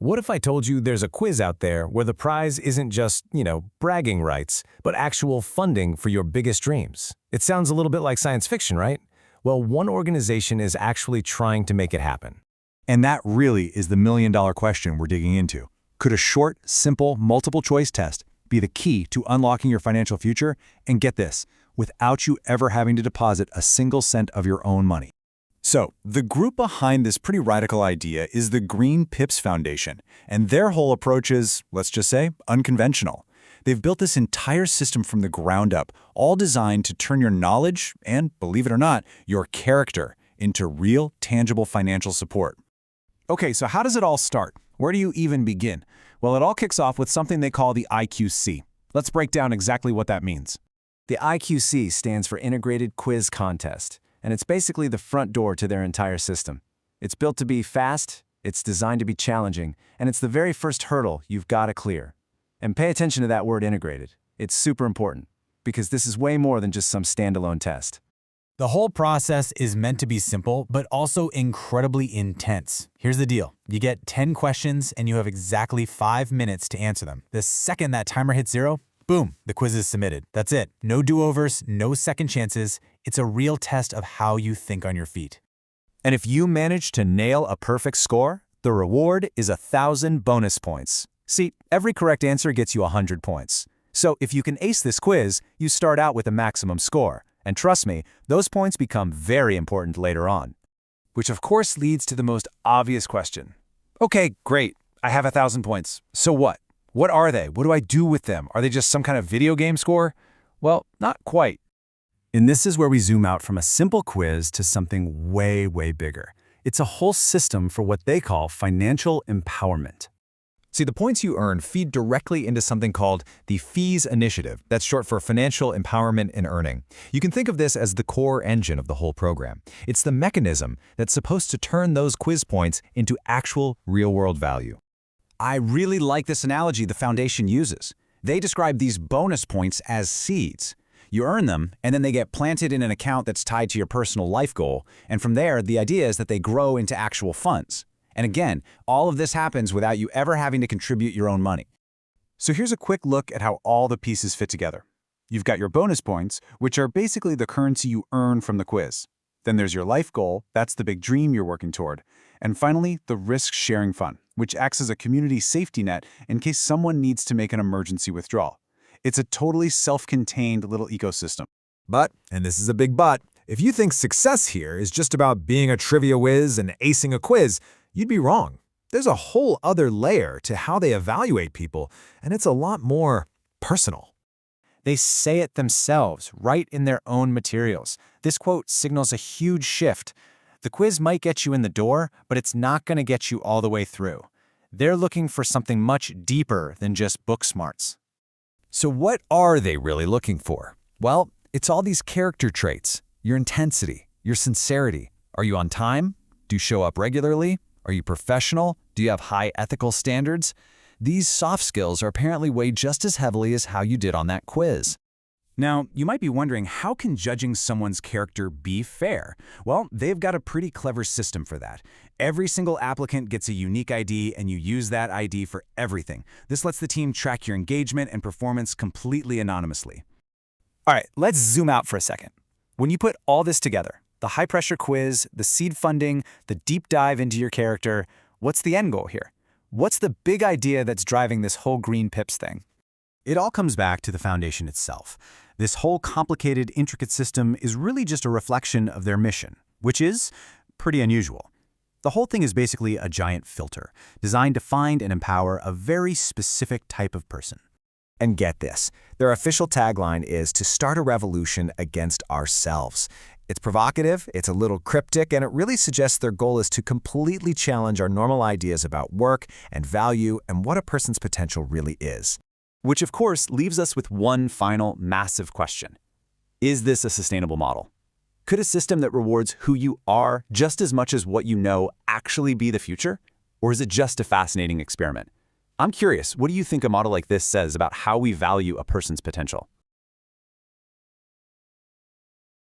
What if I told you there's a quiz out there where the prize isn't just, bragging rights, but actual funding for your biggest dreams? It sounds a little bit like science fiction, right? Well, one organization is actually trying to make it happen. And that really is the million-dollar question we're digging into. Could a short, simple, multiple-choice test be the key to unlocking your financial future? And get this, without you ever having to deposit a single cent of your own money. So, the group behind this pretty radical idea is the Green Pips Foundation, and their whole approach is, let's just say, unconventional. They've built this entire system from the ground up, all designed to turn your knowledge and, believe it or not, your character into real, tangible financial support. Okay, so how does it all start? Where do you even begin? Well, it all kicks off with something they call the IQC. Let's break down exactly what that means. The IQC stands for Integrated Quiz Contest, and it's basically the front door to their entire system. It's built to be fast, it's designed to be challenging, and it's the very first hurdle you've got to clear. And pay attention to that word integrated. It's super important, because this is way more than just some standalone test. The whole process is meant to be simple, but also incredibly intense. Here's the deal. You get 10 questions, and you have exactly 5 minutes to answer them. The second that timer hits 0, boom, the quiz is submitted. That's it. No do-overs, no second chances. It's a real test of how you think on your feet. And if you manage to nail a perfect score, the reward is 1,000 bonus points. See, every correct answer gets you 100 points. So if you can ace this quiz, you start out with a maximum score. And trust me, those points become very important later on. Which of course leads to the most obvious question. Okay, great. I have 1,000 points. So what? What are they? What do I do with them? Are they just some kind of video game score? Well, not quite. And this is where we zoom out from a simple quiz to something way, way bigger. It's a whole system for what they call financial empowerment. See, the points you earn feed directly into something called the FEES initiative. That's short for Financial Empowerment and Earning. You can think of this as the core engine of the whole program. It's the mechanism that's supposed to turn those quiz points into actual real-world value. I really like this analogy the foundation uses. They describe these bonus points as seeds. You earn them, and then they get planted in an account that's tied to your personal life goal, and from there, the idea is that they grow into actual funds. And again, all of this happens without you ever having to contribute your own money. So here's a quick look at how all the pieces fit together. You've got your bonus points, which are basically the currency you earn from the quiz. Then there's your life goal, that's the big dream you're working toward. And finally, the risk-sharing fund, which acts as a community safety net in case someone needs to make an emergency withdrawal. It's a totally self-contained little ecosystem. But, and this is a big but, if you think success here is just about being a trivia whiz and acing a quiz, you'd be wrong. There's a whole other layer to how they evaluate people, and it's a lot more personal. They say it themselves, right in their own materials. This quote signals a huge shift. The quiz might get you in the door, but it's not going to get you all the way through. They're looking for something much deeper than just book smarts. So what are they really looking for? Well, it's all these character traits. Your intensity, your sincerity. Are you on time? Do you show up regularly? Are you professional? Do you have high ethical standards? These soft skills are apparently weighed just as heavily as how you did on that quiz. Now, you might be wondering, how can judging someone's character be fair? Well, they've got a pretty clever system for that. Every single applicant gets a unique ID, and you use that ID for everything. This lets the team track your engagement and performance completely anonymously. All right, let's zoom out for a second. When you put all this together, the high-pressure quiz, the seed funding, the deep dive into your character, what's the end goal here? What's the big idea that's driving this whole Green Pips thing? It all comes back to the foundation itself. This whole complicated, intricate system is really just a reflection of their mission, which is pretty unusual. The whole thing is basically a giant filter, designed to find and empower a very specific type of person. And get this, their official tagline is to start a revolution against ourselves. It's provocative, it's a little cryptic, and it really suggests their goal is to completely challenge our normal ideas about work and value and what a person's potential really is. Which, of course, leaves us with one final massive question. Is this a sustainable model? Could a system that rewards who you are just as much as what you know actually be the future? Or is it just a fascinating experiment? I'm curious, what do you think a model like this says about how we value a person's potential?